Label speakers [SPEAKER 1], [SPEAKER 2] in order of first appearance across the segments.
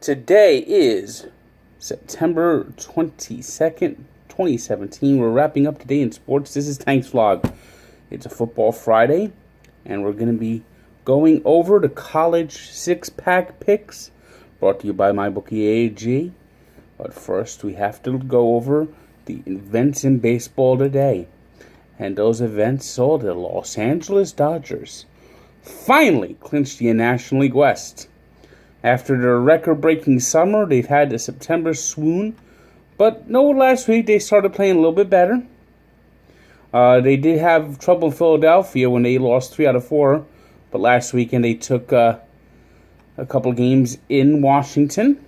[SPEAKER 1] Today is September 22nd, 2017. We're wrapping up today in sports. This is Tank's Vlog. It's a football Friday, and we're going to be going over the college six-pack picks brought to you by MyBookieAG. But first, we have to go over the events in baseball today. And those events saw the Los Angeles Dodgers finally clinched the National League West. After their record-breaking summer, they've had the September swoon. But no, last week they started playing a little bit better. They did have trouble in Philadelphia when they lost 3 out of 4. But last weekend they took a couple games in Washington.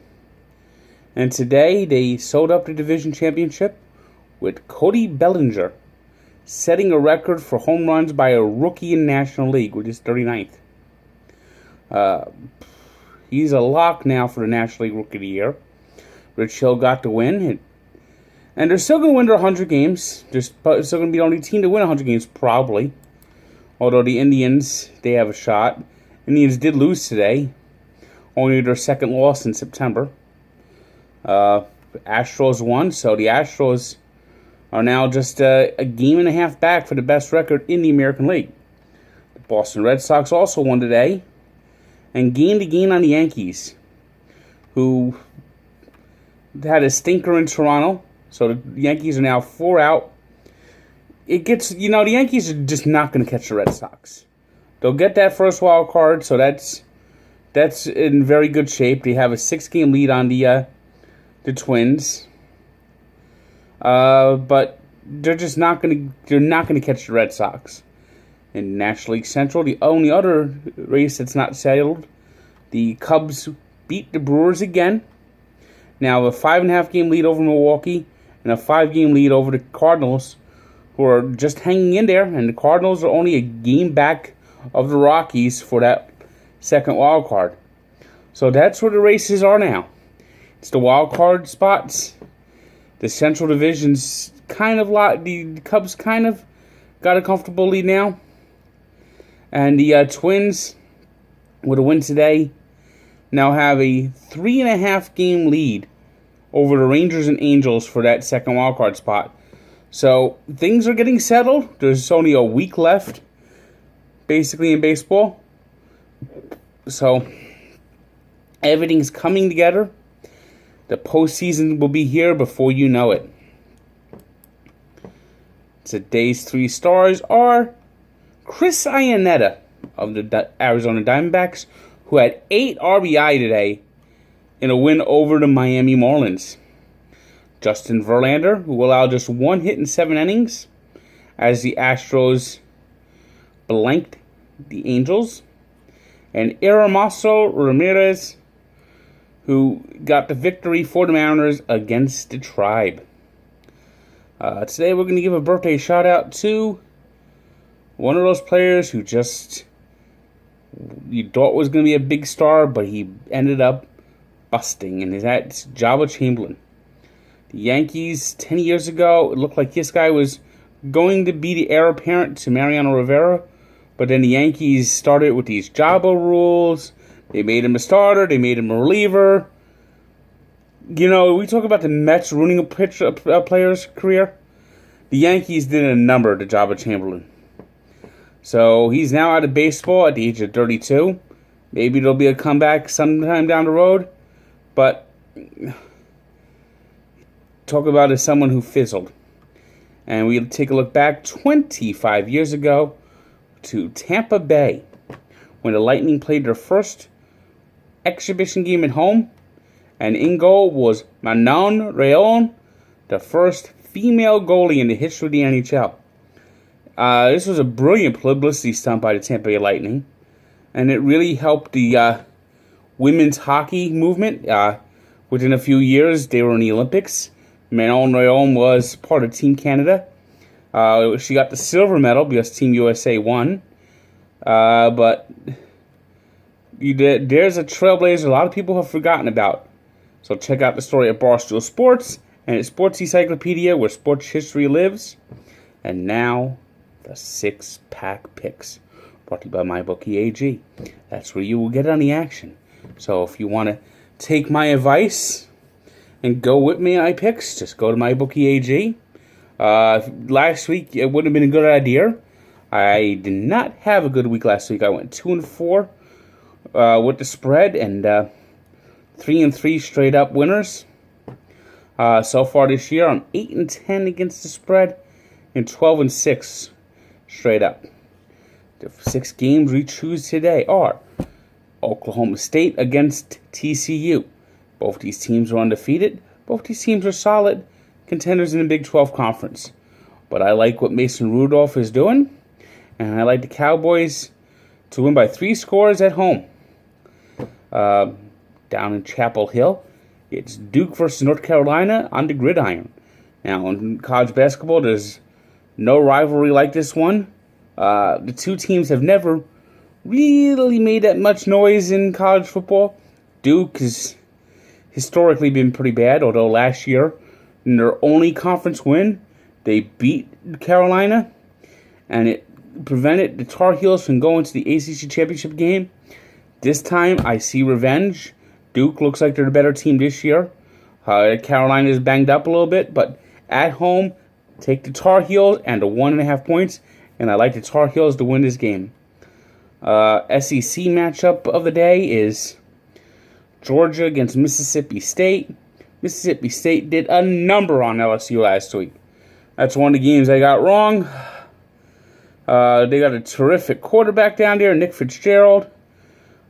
[SPEAKER 1] And today they sewed up the division championship with Cody Bellinger setting a record for home runs by a rookie in the National League, which is 39th. He's a lock now for the National League Rookie of the Year. Rich Hill got the win. And they're still going to win their 100 games. They're still going to be the only team to win 100 games, probably. Although the Indians, they have a shot. Indians did lose today. Only their second loss in September. Astros won, so the Astros are now just a game and a half back for the best record in the American League. The Boston Red Sox also won today and gained a game on the Yankees, who had a stinker in Toronto. So the Yankees are now 4 out. The Yankees are just not going to catch the Red Sox. They'll get that first wild card, so that's in very good shape. They have a 6-game lead on the Twins. But they're just not going to catch the Red Sox. In National League Central, the only other race that's not settled, the Cubs beat the Brewers again. Now a 5.5-game lead over Milwaukee and a 5-game lead over the Cardinals, who are just hanging in there. And the Cardinals are only a game back of the Rockies for that second wild card. So that's where the races are now. It's the wild card spots. The Central Division's the Cubs kind of got a comfortable lead now. And the Twins, with a win today, now have a 3.5-game lead over the Rangers and Angels for that second wildcard spot. So things are getting settled. There's only a week left, basically, in baseball. So everything's coming together. The postseason will be here before you know it. Today's 3 stars are Chris Iannetta of the Arizona Diamondbacks, who had 8 RBI today in a win over the Miami Marlins. Justin Verlander, who allowed just 1 hit in 7 innings as the Astros blanked the Angels. And Erasmo Ramirez, who got the victory for the Mariners against the Tribe. Today we're going to give a birthday shout-out to one of those players who you thought was going to be a big star, but he ended up busting, and that's Joba Chamberlain. The Yankees, 10 years ago, it looked like this guy was going to be the heir apparent to Mariano Rivera, but then the Yankees started with these Joba rules. They made him a starter. They made him a reliever. We talk about the Mets ruining a player's career. The Yankees did a number to Joba Chamberlain. So he's now out of baseball at the age of 32. Maybe there'll be a comeback sometime down the road. But talk about as someone who fizzled. And we'll take a look back 25 years ago to Tampa Bay, when the Lightning played their first exhibition game at home, and in goal was Manon Rhéaume, the first female goalie in the history of the NHL. This was a brilliant publicity stunt by the Tampa Bay Lightning, and it really helped the women's hockey movement. Within a few years, they were in the Olympics. Manon Rhéaume was part of Team Canada. She got the silver medal because Team USA won. But there's a trailblazer a lot of people have forgotten about. So check out the story at Barstool Sports and at Sports Encyclopedia, where sports history lives. And now, the 6-pack picks, brought to you by MyBookieAG. That's where you will get on the action. So if you want to take my advice and go with me in my picks, just go to MyBookieAG. Last week, it wouldn't have been a good idea. I did not have a good week last week. I went 2-4 with the spread, and 3-3 straight up winners. So far this year, I'm 8-10 against the spread, and 12-6 straight up. The 6 games we choose today are Oklahoma State against TCU. Both these teams are undefeated. Both these teams are solid contenders in the Big 12 Conference. But I like what Mason Rudolph is doing, and I like the Cowboys to win by 3 scores at home. Down in Chapel Hill, it's Duke versus North Carolina on the gridiron. Now, in college basketball, there's no rivalry like this one. The two teams have never really made that much noise in college football. Duke has historically been pretty bad, although last year, in their only conference win, they beat Carolina, and it prevented the Tar Heels from going to the ACC championship game. This time, I see revenge. Duke looks like they're the better team this year. Carolina is banged up a little bit, but at home, take the Tar Heels and the 1.5 points, and I like the Tar Heels to win this game. SEC matchup of the day is Georgia against Mississippi State. Mississippi State did a number on LSU last week. That's one of the games I got wrong. They got a terrific quarterback down there, Nick Fitzgerald.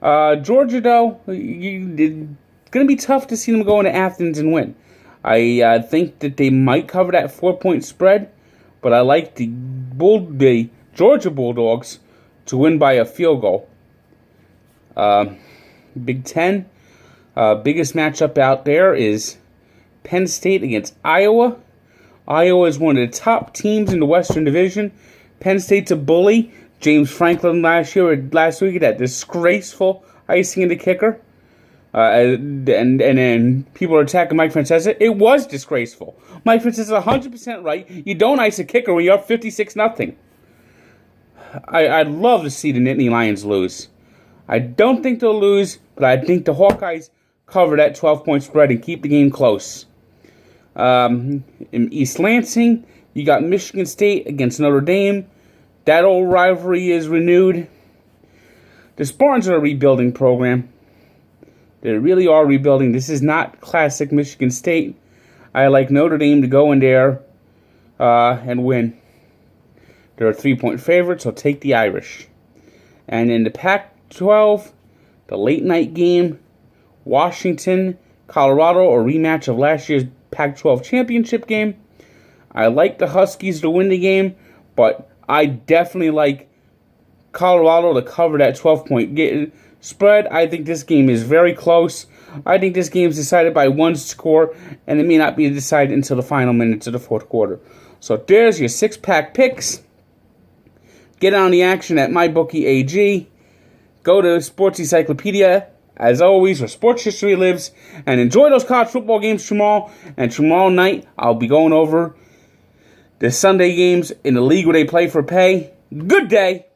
[SPEAKER 1] Georgia, though, it's going to be tough to see them go into Athens and win. I think that they might cover that 4-point spread, but I like the Georgia Bulldogs to win by a field goal. Big Ten, biggest matchup out there is Penn State against Iowa. Iowa is one of the top teams in the Western Division. Penn State's a bully. James Franklin last week, that disgraceful icing in the kicker. And then people are attacking Mike Francesa. It was disgraceful. Mike Francesa is 100% right. You don't ice a kicker when you're up 56-0. I'd love to see the Nittany Lions lose. I don't think they'll lose, but I think the Hawkeyes cover that 12-point spread and keep the game close. In East Lansing, you got Michigan State against Notre Dame. That old rivalry is renewed. The Spartans are a rebuilding program. They really are rebuilding. This is not classic Michigan State. I like Notre Dame to go in there and win. They're a 3-point favorite, so take the Irish. And in the Pac-12, the late night game, Washington, Colorado, a rematch of last year's Pac-12 championship game. I like the Huskies to win the game, but I definitely like Colorado to cover that 12-point spread. I think this game is very close. I think this game is decided by 1 score, and it may not be decided until the final minutes of the fourth quarter. So there's your 6-pack picks. Get on the action at MyBookieAG. Go to Sports Encyclopedia, as always, where sports history lives, and enjoy those college football games tomorrow. And tomorrow night, I'll be going over the Sunday games in the league where they play for pay. Good day.